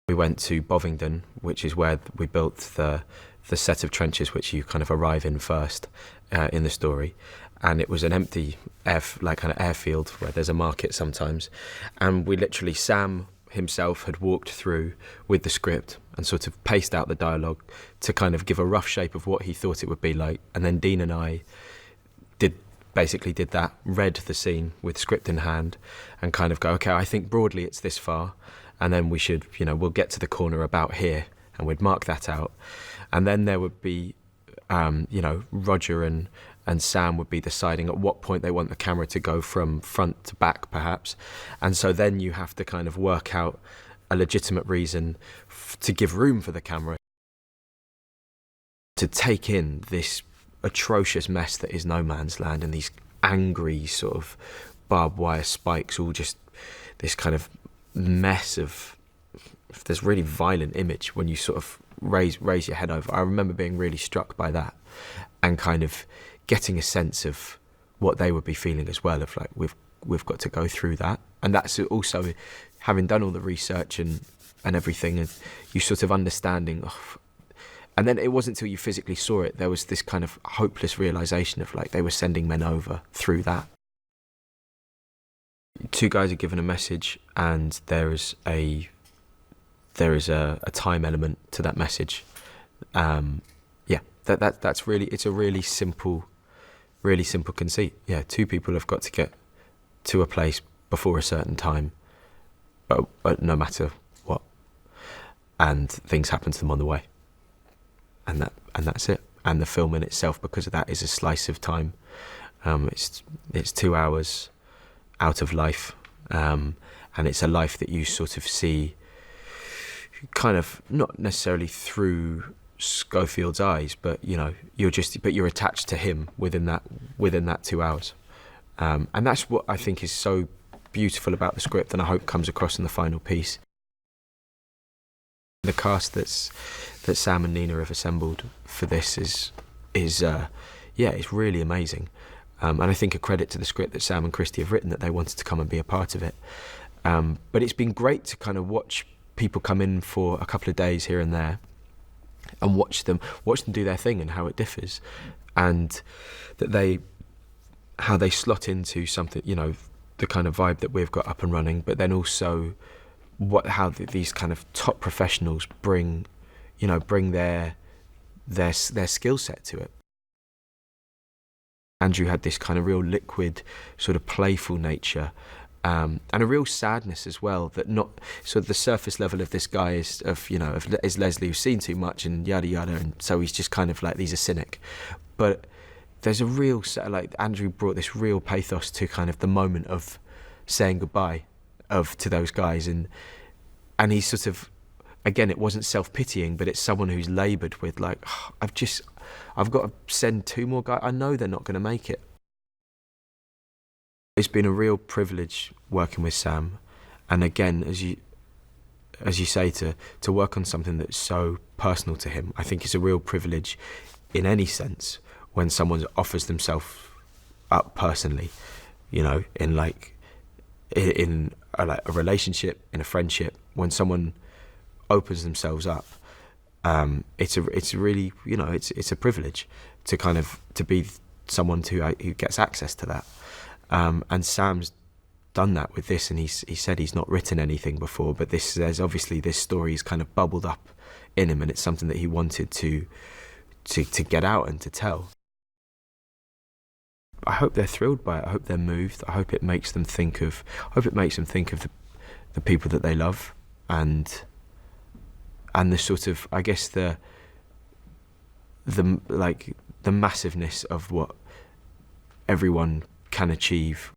We went to Bovingdon, which is where we built the set of trenches which you kind of arrive in first in the story. And it was an empty kind of airfield where there's a market sometimes. And we literally, Sam himself had walked through with the script and sort of paced out the dialogue to kind of give a rough shape of what he thought it would be like. And then Dean and I basically did that, read the scene with script in hand and kind of go, okay, I think broadly it's this far. And then we should, we'll get to the corner about here, and we'd mark that out. And then there would be, Roger and Sam would be deciding at what point they want the camera to go from front to back, perhaps. And so then you have to kind of work out a legitimate reason to give room for the camera to take in this atrocious mess that is no man's land, and these angry sort of barbed wire spikes, all just this kind of mess of this really violent image when you sort of raise your head over. I remember being really struck by that and kind of getting a sense of what they would be feeling as well, of like we've got to go through that. And that's also having done all the research and everything, and you sort of understanding and then it wasn't until you physically saw it, there was this kind of hopeless realisation of like they were sending men over through that. Two guys are given a message, and there is a time element to that message. That's really, it's a really simple conceit. Yeah, two people have got to get to a place before a certain time, but no matter what, and things happen to them on the way. And that's it. And the film in itself, because of that, is a slice of time. It's 2 hours out of life, and it's a life that you sort of see, kind of not necessarily through Schofield's eyes, but you're attached to him within that 2 hours, and that's what I think is so beautiful about the script, and I hope comes across in the final piece. The cast that Sam and Nina have assembled for this is it's really amazing, and I think a credit to the script that Sam and Krysty have written, that they wanted to come and be a part of it. But it's been great to kind of watch people come in for a couple of days here and there, and watch them do their thing and how it differs, and how they slot into something, the kind of vibe that we've got up and running, but then also how these kind of top professionals bring their skill set to it. Andrew had this kind of real liquid, sort of playful nature, and a real sadness as well, that not sort of the surface level of this guy is Leslie, who's seen too much and yada yada, and so he's just kind of like, he's a cynic. But there's a real, like, Andrew brought this real pathos to kind of the moment of saying goodbye to those guys, and he's sort of, again, it wasn't self-pitying, but it's someone who's laboured with like, I've got to send 2 more guys, I know they're not going to make it. It's been a real privilege working with Sam, and again, as you say, to work on something that's so personal to him, I think it's a real privilege in any sense when someone offers themselves up personally, in a relationship, in a friendship, when someone opens themselves up, it's a really, it's a privilege to be someone who gets access to that. And Sam's done that with this, and he said he's not written anything before, but there's obviously this story is kind of bubbled up in him, and it's something that he wanted to get out and to tell. I hope they're thrilled by it. I hope they're moved. I hope it makes them think of the people that they love, and the sort of, I guess, the massiveness of what everyone can achieve